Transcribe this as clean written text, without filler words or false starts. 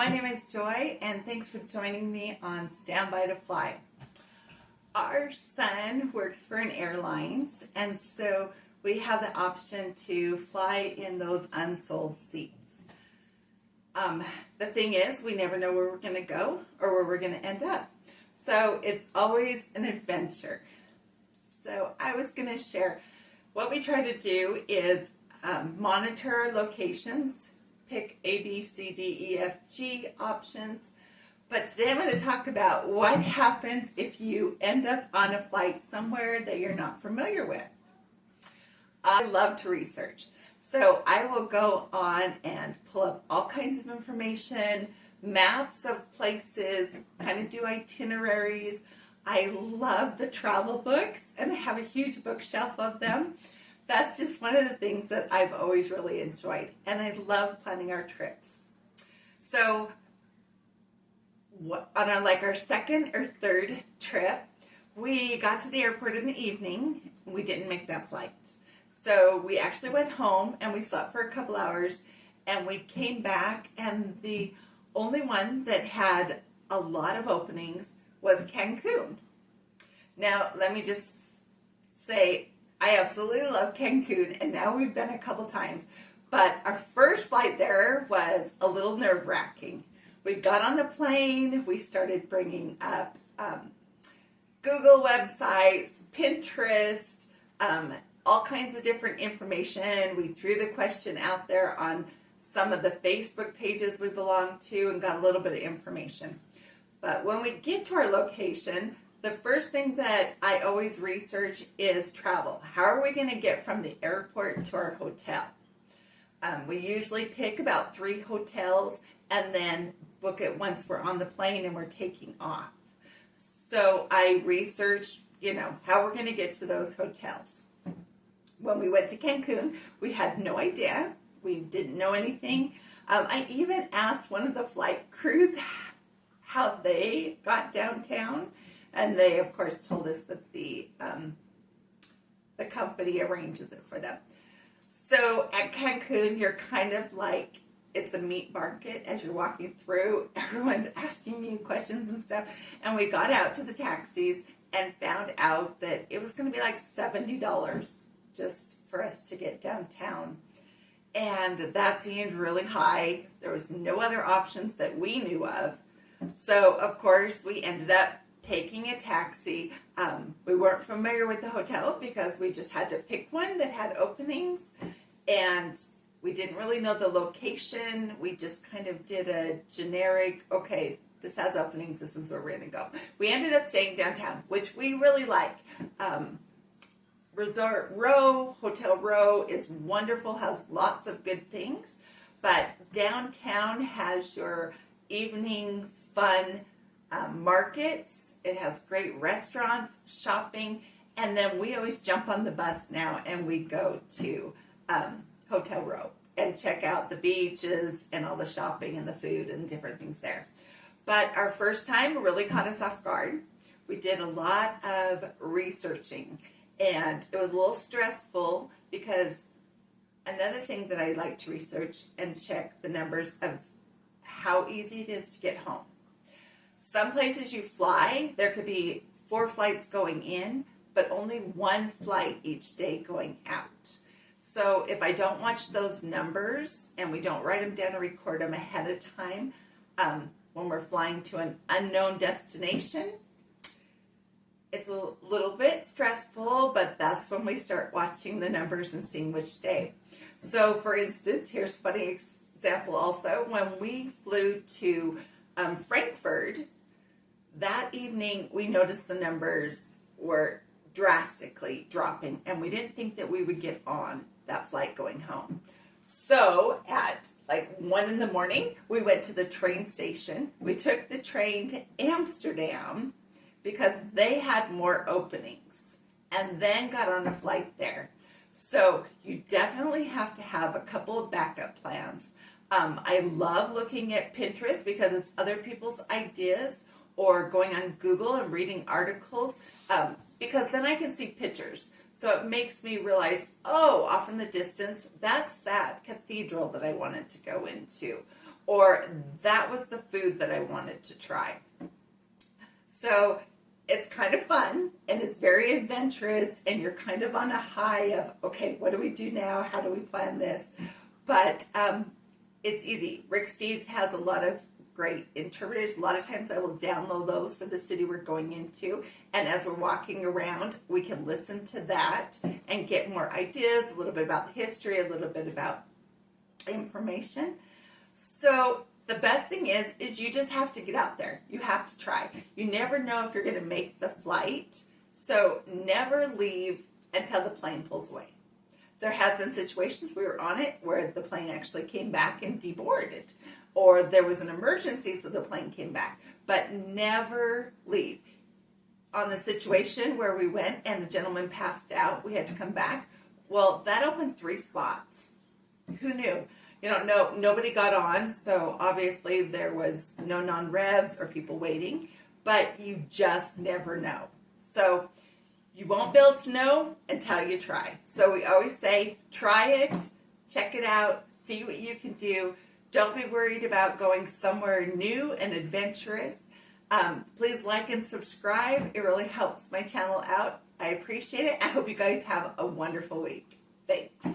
My name is Joy, and thanks for joining me on Standby to Fly. Our son works for an airlines, and so we have the option to fly in those unsold seats. The thing is, we never know where we're going to go or where we're going to end up. So it's always an adventure. So I was going to share what we try to do is monitor our locations, pick A, B, C, D, E, F, G options. But today I'm going to talk about what happens if you end up on a flight somewhere that you're not familiar with. I love to research. So I will go on and pull up all kinds of information, maps of places, kind of do itineraries. I love the travel books, and I have a huge bookshelf of them. That's just one of the things that I've always really enjoyed, and I love planning our trips. So on our second or third trip, we got to the airport in the evening. We didn't make that flight. So we actually went home and we slept for a couple hours, and we came back, and the only one that had a lot of openings was Cancun. Now, let me just say, I absolutely love Cancun, and now we've been a couple times. But our first flight there was a little nerve-wracking. We got on the plane, we started bringing up Google websites, Pinterest, all kinds of different information. We threw the question out there on some of the Facebook pages we belong to and got a little bit of information. But when we get to our location, the first thing that I always research is travel. How are we going to get from the airport to our hotel? We usually pick about 3 hotels and then book it once we're on the plane and we're taking off. So I research, how we're going to get to those hotels. When we went to Cancun, we had no idea. We didn't know anything. I even asked one of the flight crews how they got downtown, and they, of course, told us that the company arranges it for them. So at Cancun, you're kind of like, it's a meat market as you're walking through. Everyone's asking you questions and stuff. And we got out to the taxis and found out that it was going to be like $70 just for us to get downtown. And that seemed really high. There was no other options that we knew of. So, of course, we ended up taking a taxi. We weren't familiar with the hotel because we just had to pick one that had openings, and we didn't really know the location. We just kind of did a generic, okay, this has openings, this is where we're going to go. We ended up staying downtown, which we really like. Resort Row, Hotel Row is wonderful, has lots of good things, but downtown has your evening fun markets. It has great restaurants, shopping, and then we always jump on the bus now and we go to Hotel Row and check out the beaches and all the shopping and the food and different things there. But our first time really caught us off guard. We did a lot of researching, and it was a little stressful because another thing that I like to research and check the numbers of how easy it is to get home. Some places you fly, there could be 4 flights going in, but only 1 flight each day going out. So if I don't watch those numbers and we don't write them down and record them ahead of time, when we're flying to an unknown destination, it's a little bit stressful, but that's when we start watching the numbers and seeing which day. So, for instance, here's a funny example also. When we flew to Frankfurt, that evening we noticed the numbers were drastically dropping, and we didn't think that we would get on that flight going home. So at like 1 in the morning, we went to the train station. We took the train to Amsterdam because they had more openings, and then got on a flight there. So you definitely have to have a couple of backup plans. I love looking at Pinterest because it's other people's ideas, or going on Google and reading articles, because then I can see pictures. So it makes me realize, oh, off in the distance, that's that cathedral that I wanted to go into. or that was the food that I wanted to try. So it's kind of fun and it's very adventurous, and you're kind of on a high of, okay, what do we do now? How do we plan this? But it's easy. Rick Steves has a lot of great interpreters. A lot of times I will download those for the city we're going into, and as we're walking around, we can listen to that and get more ideas, a little bit about the history, a little bit about information. So the best thing is you just have to get out there. You have to try. You never know if you're going to make the flight, so never leave until the plane pulls away. There has been situations we were on it where the plane actually came back and deboarded, or there was an emergency so the plane came back, but never leave. On the situation where we went and the gentleman passed out, we had to come back. Well, that opened 3 spots. Who knew? Nobody got on, so obviously there was no non-revs or people waiting, but you just never know. So you won't be able to know until you try. So we always say, try it, check it out, see what you can do. Don't be worried about going somewhere new and adventurous. Please like and subscribe. It really helps my channel out. I appreciate it. I hope you guys have a wonderful week. Thanks.